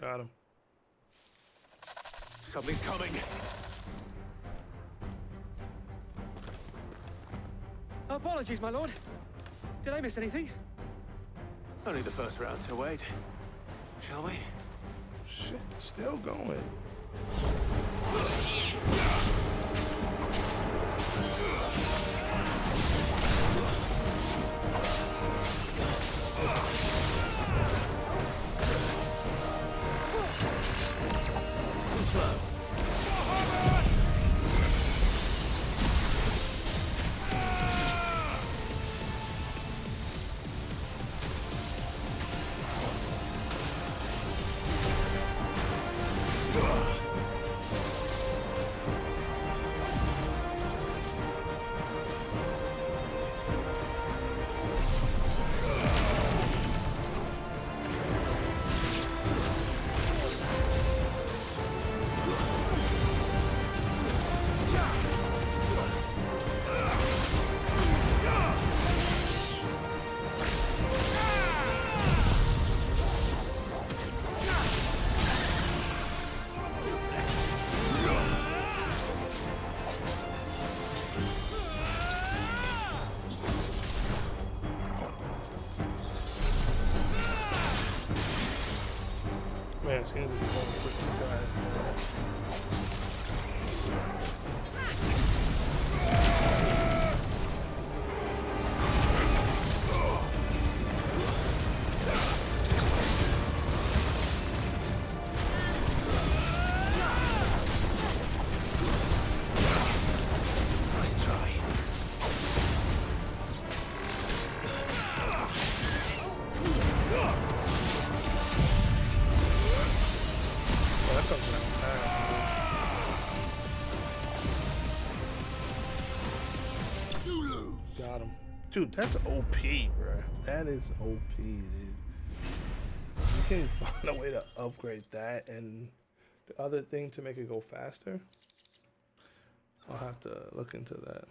Got him. Something's coming. Apologies, my lord. Did I miss anything? Only the first round, Sir Wade. Shall we? Shit, still going. Too slow. Man, it seems to be going pretty fast. Nice try. That comes out fast. Got him. Dude, that's OP, bro. That is OP, dude. You can find a way to upgrade that and the other thing to make it go faster. I'll have to look into that.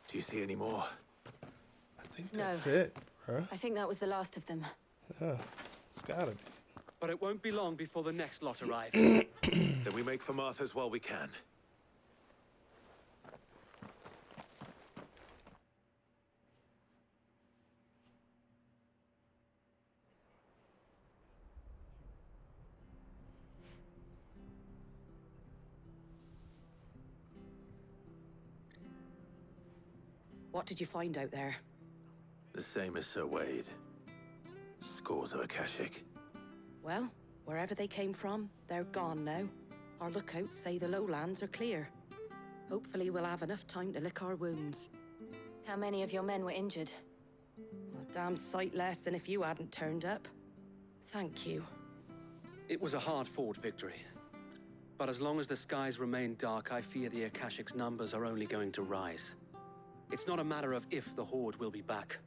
Do you see any more? I think No. that's it, bro. I think that was the last of them. Yeah, it's gotta be. But it won't be long before the next lot arrive. Then we make for Martha's while we can. What did you find out there? The same as Sir Wade. Scores of Akashic. Well, wherever they came from, they're gone now. Our lookouts say the lowlands are clear. Hopefully we'll have enough time to lick our wounds. How many of your men were injured? A damn sight less than if you hadn't turned up. Thank you. It was a hard-fought victory. But as long as the skies remain dark, I fear the Akashic's numbers are only going to rise. It's not a matter of if the Horde will be back,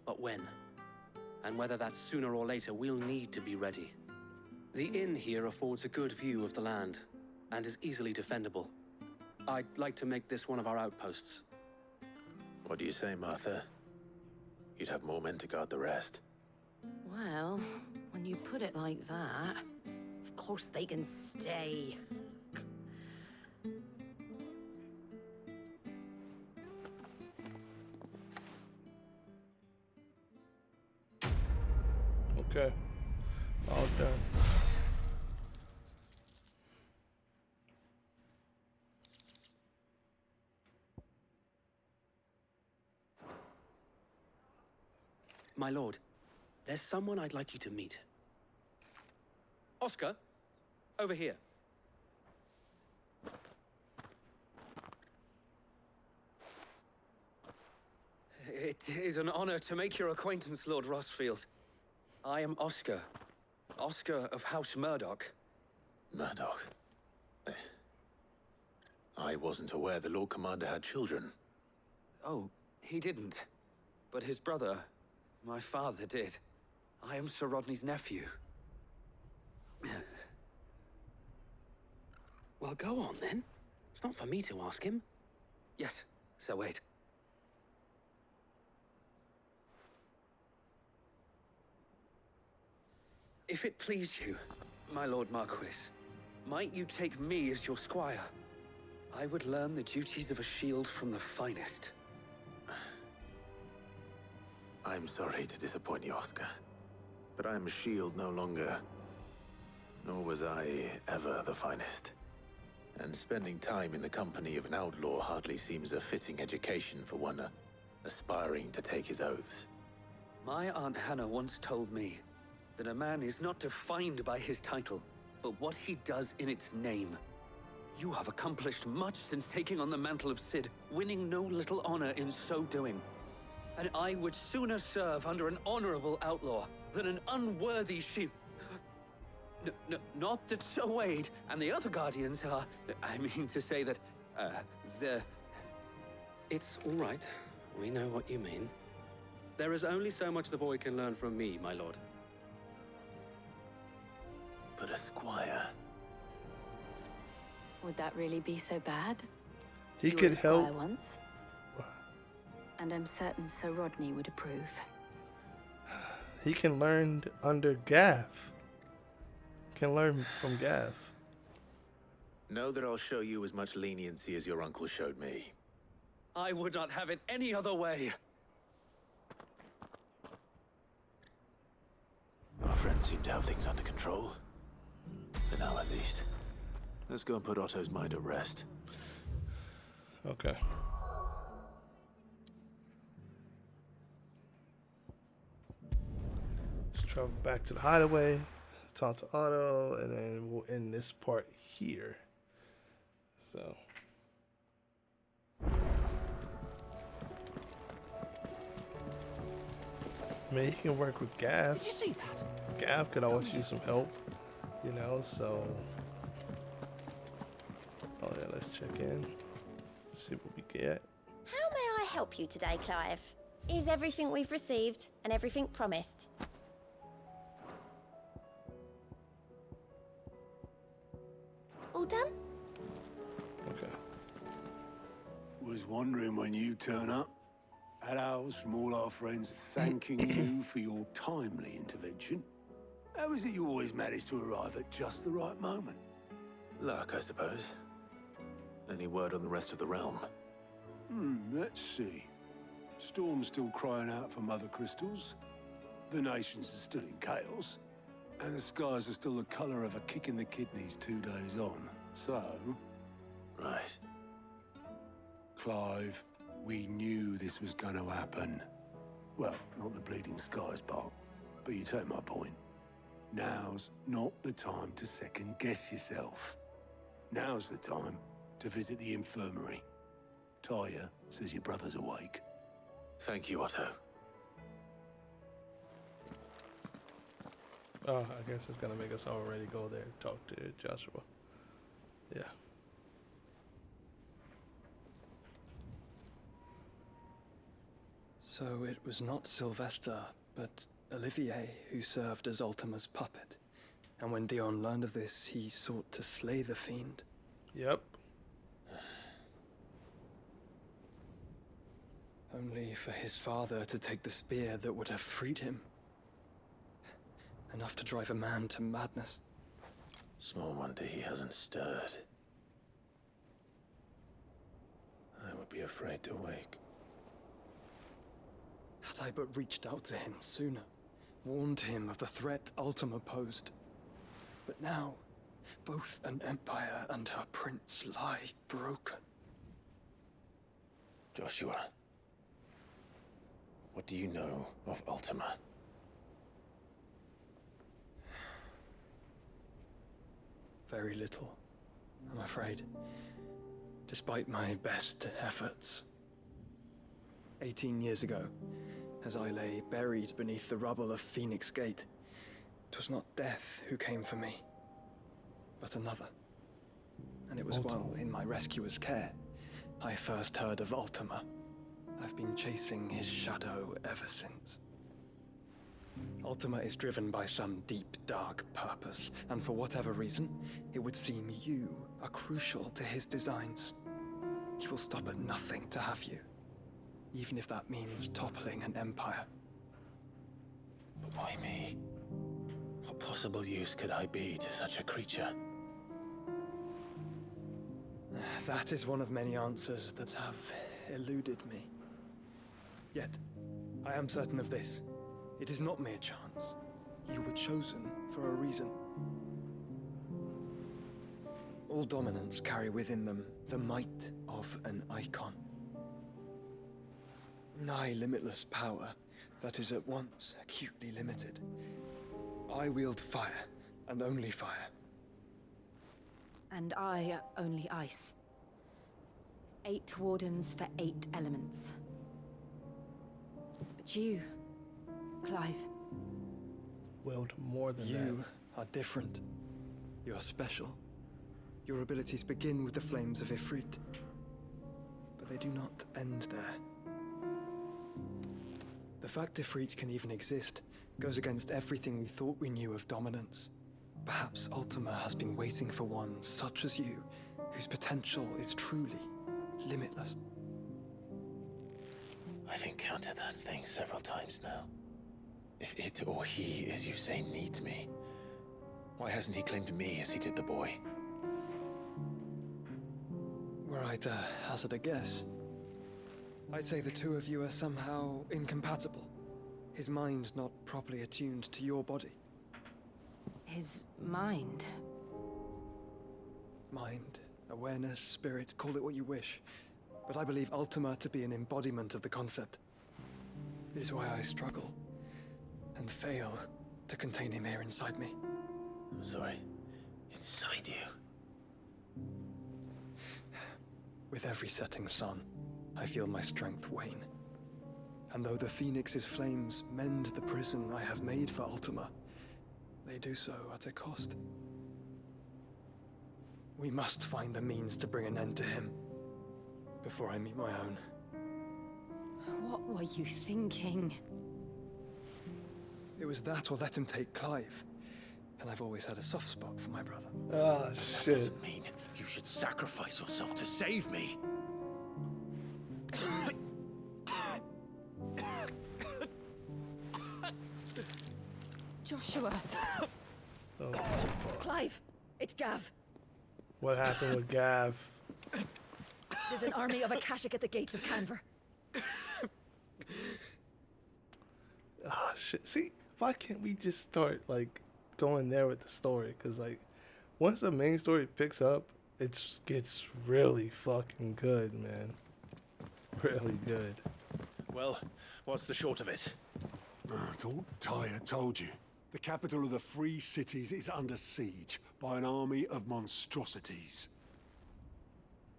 but when. And whether that's sooner or later, we'll need to be ready. The inn here affords a good view of the land, and is easily defendable. I'd like to make this one of our outposts. What do you say, Martha? You'd have more men to guard the rest. Well, when you put it like that, of course they can stay. Okay. All done. My lord, there's someone I'd like you to meet. Oscar, over here. It is an honor to make your acquaintance, Lord Rossfield. I am Oscar. Oscar of House Murdoch. Murdoch? I wasn't aware the Lord Commander had children. Oh, he didn't. But his brother, my father, did. I am Sir Rodney's nephew. Well, go on then. It's not for me to ask him. Yes, Sir Wade. If it please you, my Lord Marquis, might you take me as your squire? I would learn the duties of a shield from the finest. I'm sorry to disappoint you, Oscar. But I am a shield no longer. Nor was I ever the finest. And spending time in the company of an outlaw hardly seems a fitting education for one aspiring to take his oaths. My Aunt Hannah once told me that a man is not defined by his title, but what he does in its name. You have accomplished much since taking on the mantle of Cid, winning no little honor in so doing. And I would sooner serve under an honorable outlaw than an unworthy shield. Not that Sir Wade and the other Guardians are... I mean to say that, they're... It's all right. We know what you mean. There is only so much the boy can learn from me, my lord. But a squire... Would that really be so bad? He You were could a squire help. once. And I'm certain Sir Rodney would approve. He can learn under Gaff. Can learn from Gaff. Know that I'll show you as much leniency as your uncle showed me. I would not have it any other way. friends seem to have things under control. For now, at least. Let's go and put Otto's mind at rest. Okay. Let's travel back to the hideaway, talk to Otto, and then we'll end this part here. So. I mean, he can work with Gav. Did you see that? Gav could always use some help, you know, so. Oh, yeah, let's check in. See what we get. How may I help you today, Clive? Is everything we've received and everything promised? All done? Okay. Was wondering when you turn up. Hellos from all our friends thanking you for your timely intervention. How is it you always manage to arrive at just the right moment? Luck, I suppose. Any word on the rest of the realm? Let's see. Storm's still crying out for mother crystals. The nations are still in chaos. And the skies are still the color of a kick in the kidneys 2 days on. So... Right. Clive, we knew this was going to happen. Well, not the bleeding skies part, but you take my point. Now's not the time to second-guess yourself. Now's the time to visit the infirmary. Taya says your brother's awake. Thank you, Otto. Oh, I guess it's gonna make us already go there and talk to Joshua. Yeah. So it was not Sylvester, but Olivier who served as Ultima's puppet. And when Dion learned of this, he sought to slay the fiend. Yep. Only for his father to take the spear that would have freed him. Enough to drive a man to madness. Small wonder he hasn't stirred. I would be afraid to wake. Had I but reached out to him sooner, warned him of the threat Ultima posed. But now, both an empire and her prince lie broken. Joshua, what do you know of Ultima? Very little, I'm afraid. Despite my best efforts. 18 years ago, as I lay buried beneath the rubble of Phoenix Gate, it was not death who came for me, but another. And it was while in my rescuer's care, I first heard of Ultima. I've been chasing his shadow ever since. Ultima is driven by some deep, dark purpose, and for whatever reason, it would seem you are crucial to his designs. He will stop at nothing to have you, even if that means toppling an empire. But why me? What possible use could I be to such a creature? That is one of many answers that have eluded me. Yet, I am certain of this. It is not mere chance. You were chosen for a reason. All dominants carry within them the might of an icon. Nigh limitless power that is at once acutely limited. I wield fire, and only fire. And I only ice. 8 wardens for 8 elements. But you, Clive. Wield more than that. You are different. You are special. Your abilities begin with the flames of Ifrit. But they do not end there. The fact Ifrit can even exist goes against everything we thought we knew of dominance. Perhaps Ultima has been waiting for one such as you, whose potential is truly limitless. I've encountered that thing several times now. If it or he, as you say, needs me, why hasn't he claimed me as he did the boy? Were I to hazard a guess, I'd say the two of you are somehow incompatible. His mind not properly attuned to your body. His mind. Mind, awareness, spirit, call it what you wish. But I believe Ultima to be an embodiment of the concept. This is why I struggle and fail to contain him here inside me. I'm sorry. Inside you? With every setting sun, I feel my strength wane. And though the Phoenix's flames mend the prison I have made for Ultima, they do so at a cost. We must find a means to bring an end to him before I meet my own. What were you thinking? It was that or let him take Clive. And I've always had a soft spot for my brother. Oh, That shit. doesn't mean you should sacrifice yourself to save me. Joshua. Oh, fuck. Clive, it's Gav. What happened with Gav? There's an army of Akashic at the gates of Canver. Oh, shit. See, why can't we just start, like, going there with the story? Because, like, once the main story picks up, it gets really fucking good, man. Really good. Well, what's the short of it? It's all Tyre told you. The capital of the Free Cities is under siege by an army of monstrosities.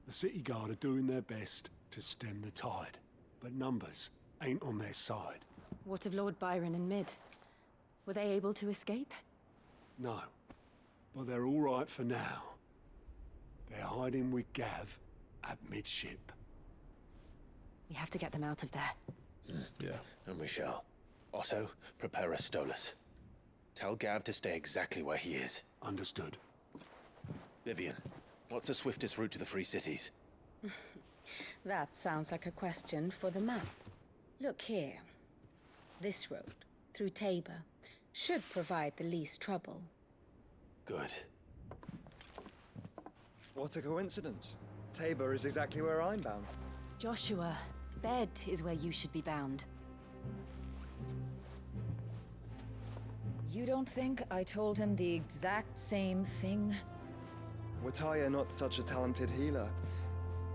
The city guard are doing their best to stem the tide, but numbers ain't on their side. What of Lord Byron and Mid? Were they able to escape? No, but they're all right for now. They're hiding with Gav at midship. We have to get them out of there. Yeah. And we shall. Otto, prepare a Stolas. Tell Gav to stay exactly where he is. Understood. Vivian, what's the swiftest route to the Free Cities? That sounds like a question for the map. Look here. This road, through Tabor, should provide the least trouble. Good. What a coincidence. Tabor is exactly where I'm bound. Joshua, bed is where you should be bound. You don't think I told him the exact same thing? Were Tyre not such a talented healer,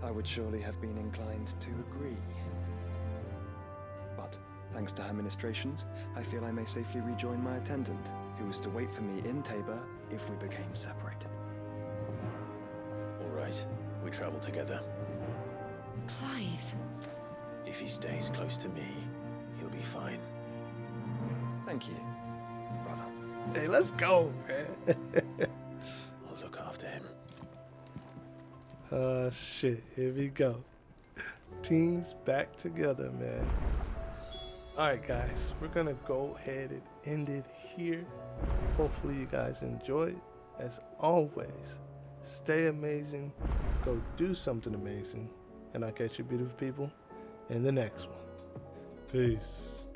I would surely have been inclined to agree. But, thanks to her ministrations, I feel I may safely rejoin my attendant, who was to wait for me in Tabor if we became separated. All right, we travel together. Clive. If he stays close to me, he'll be fine. Thank you, brother. Hey, let's go, man. I'll look after him. Shit. Here we go. Teams back together, man. Alright, guys. We're going to go ahead and end it here. Hopefully you guys enjoyed. As always, stay amazing. Go do something amazing. And I'll catch you beautiful people in the next one. Peace.